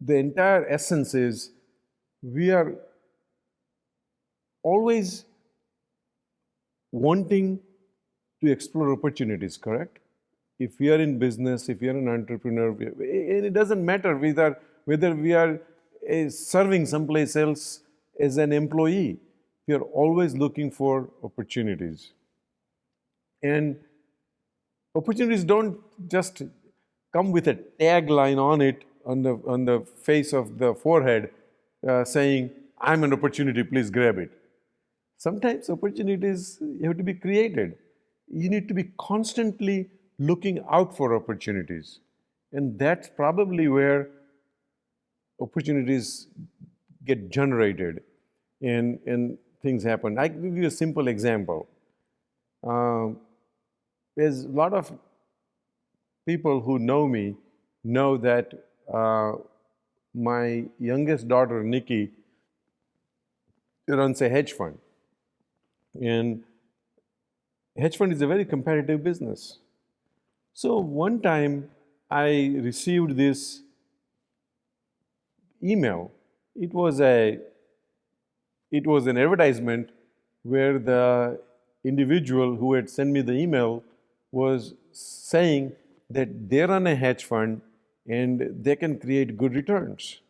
the entire essence is we are always wanting to explore opportunities, correct? If we are in business, if we are an entrepreneur, and it doesn't matter whether we are serving someplace else as an employee, we are always looking for opportunities. And opportunities don't just come with a tagline on it, on the face of the forehead, saying, "I'm an opportunity, please grab it." Sometimes opportunities have to be created. You need to be constantly looking out for opportunities. And that's probably where opportunities get generated and things happen. I give you a simple example. There's a lot of people who know me know that my youngest daughter, Nikki, runs a hedge fund. And hedge fund is a very competitive business. So one time I received this email. It was an advertisement where the individual who had sent me the email was saying that they run a hedge fund and they can create good returns.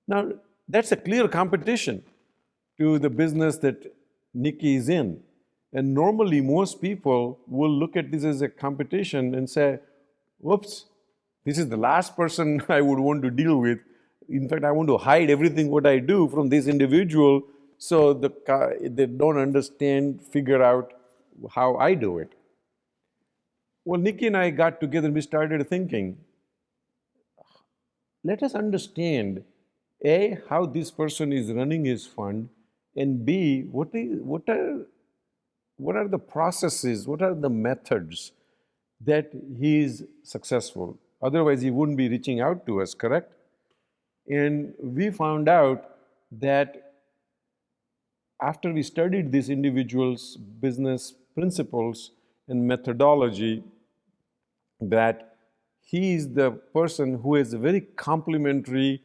Now, that's a clear competition to the business that Nikki is in. And normally, most people will look at this as a competition and say, whoops, this is the last person I would want to deal with. In fact, I want to hide everything what I do from this individual so they don't understand, figure out how I do it. Well, Nikki and I got together and we started thinking, let us understand, A, how this person is running his fund, and B, what are the processes, what are the methods that he is successful? Otherwise, he wouldn't be reaching out to us, correct? And we found out that after we studied this individual's business principles and methodology, that he is the person who has very complementary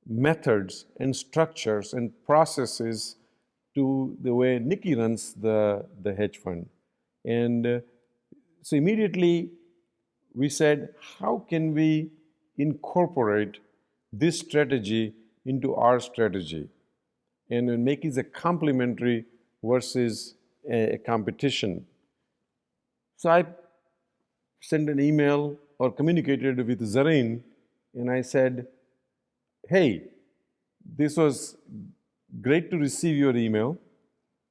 methods and structures and processes to the way Nikki runs the hedge fund. And so immediately we said, how can we incorporate this strategy into our strategy and make it a complementary versus a competition? So I sent an email or communicated with Zareen and I said, hey, this was great to receive your email.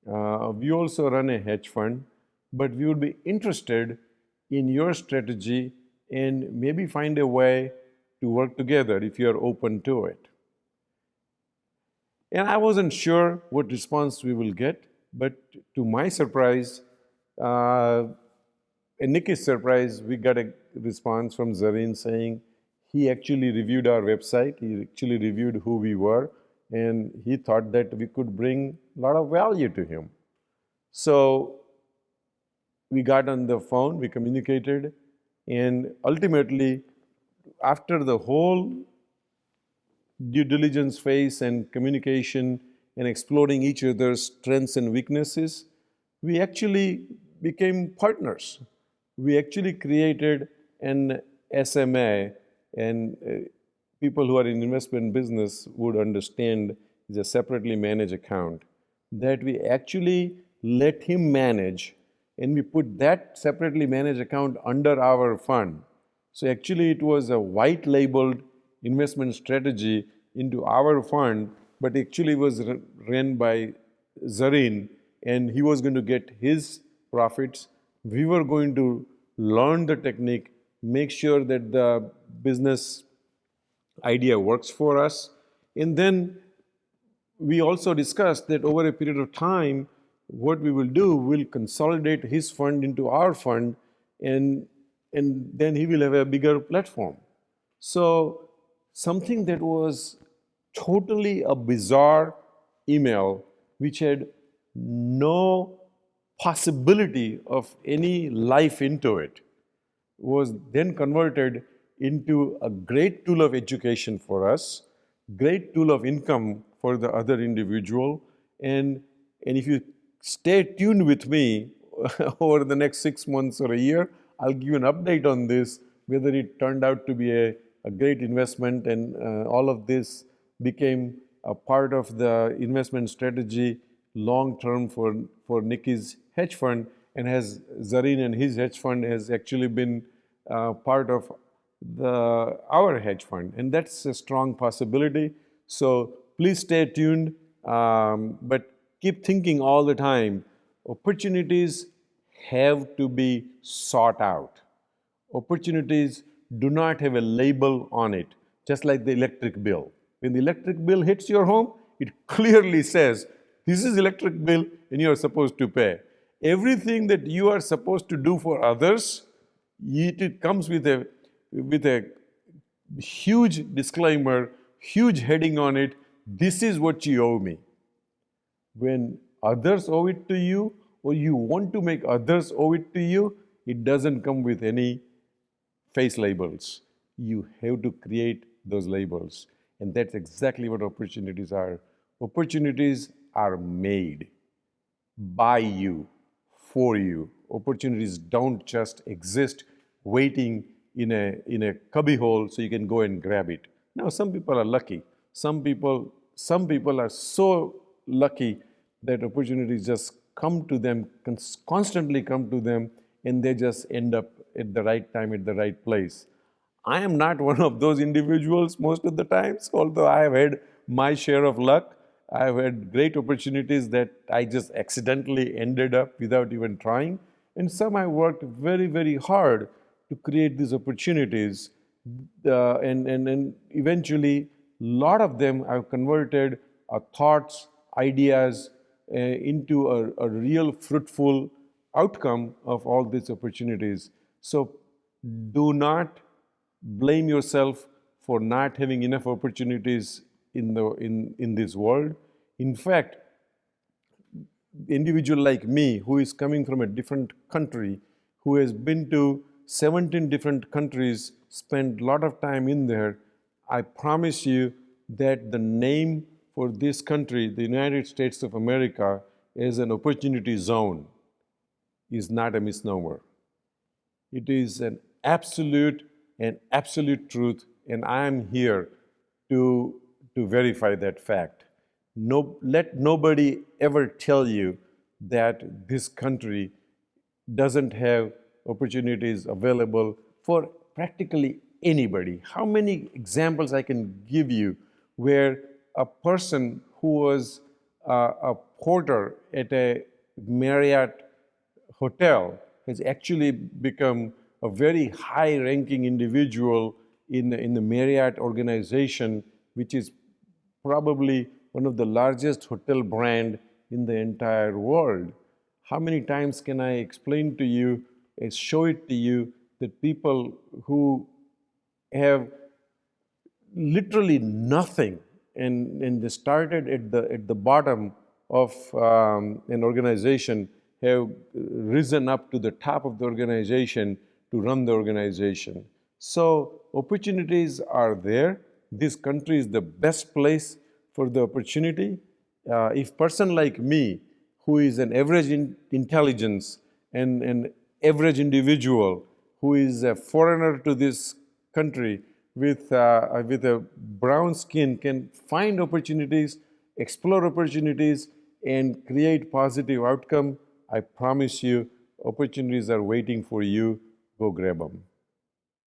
We also run a hedge fund, but we would be interested in your strategy and maybe find a way to work together if you're open to it. And I wasn't sure what response we will get, but to my surprise, and Nikki's surprise, we got a response from Zareen saying he actually reviewed our website, he actually reviewed who we were, and he thought that we could bring a lot of value to him. So we got on the phone, we communicated, and ultimately, after the whole due diligence phase and communication and exploring each other's strengths and weaknesses, we actually became partners. We actually created an SMA, and people who are in investment business would understand is a separately managed account that we actually let him manage, and we put that separately managed account under our fund. So actually it was a white labeled investment strategy into our fund, but actually was run by Zareen, and he was going to get his profits. We were going to learn the technique, make sure that the business idea works for us. And then we also discussed that over a period of time, what we will do, we'll consolidate his fund into our fund, and then he will have a bigger platform. So something that was totally a bizarre email, which had no possibility of any life into it, was then converted into a great tool of education for us, great tool of income for the other individual. And if you stay tuned with me over the next 6 months or a year, I'll give you an update on this, whether it turned out to be a great investment and all of this became a part of the investment strategy long term for Nikki's hedge fund, and has Zareen and his hedge fund has actually been part of our hedge fund, and that's a strong possibility. So please stay tuned, but keep thinking all the time. Opportunities have to be sought out. Opportunities do not have a label on it, just like the electric bill. When the electric bill hits your home, it clearly says, this is electric bill and you are supposed to pay. Everything that you are supposed to do for others, it comes with a huge disclaimer, huge heading on it, this is what you owe me. When others owe it to you, or you want to make others owe it to you, it doesn't come with any face labels. You have to create those labels. And that's exactly what opportunities are. Opportunities are made by you, for you. Opportunities don't just exist waiting in a cubbyhole so you can go and grab it. Now, some people are lucky. Some people are so lucky that opportunities just come to them, constantly come to them, and they just end up at the right time, at the right place. I am not one of those individuals most of the times, although I have had my share of luck. I have had great opportunities that I just accidentally ended up without even trying. And some I worked very, very hard to create these opportunities. And eventually, a lot of them I've converted thoughts, ideas into a real fruitful outcome of all these opportunities. So do not blame yourself for not having enough opportunities in this world. In fact, individual like me, who is coming from a different country, who has been to 17 different countries, spent a lot of time in there, I promise you that the name for this country, the United States of America, as an opportunity zone is not a misnomer. It is an absolute truth, and I am here to verify that fact. Let nobody ever tell you that this country doesn't have opportunities available for practically anybody. How many examples I can give you where a person who was a porter at a Marriott hotel has actually become a very high-ranking individual in the Marriott organization, which is probably one of the largest hotel brand in the entire world. How many times can I explain to you and show it to you that people who have literally nothing and they started at the bottom of an organization have risen up to the top of the organization to run the organization. So opportunities are there. This country is the best place for the opportunity. If person like me, who is an average intelligence and an average individual, who is a foreigner to this country with a brown skin, can find opportunities, explore opportunities, and create positive outcome, I promise you, opportunities are waiting for you. Go grab them.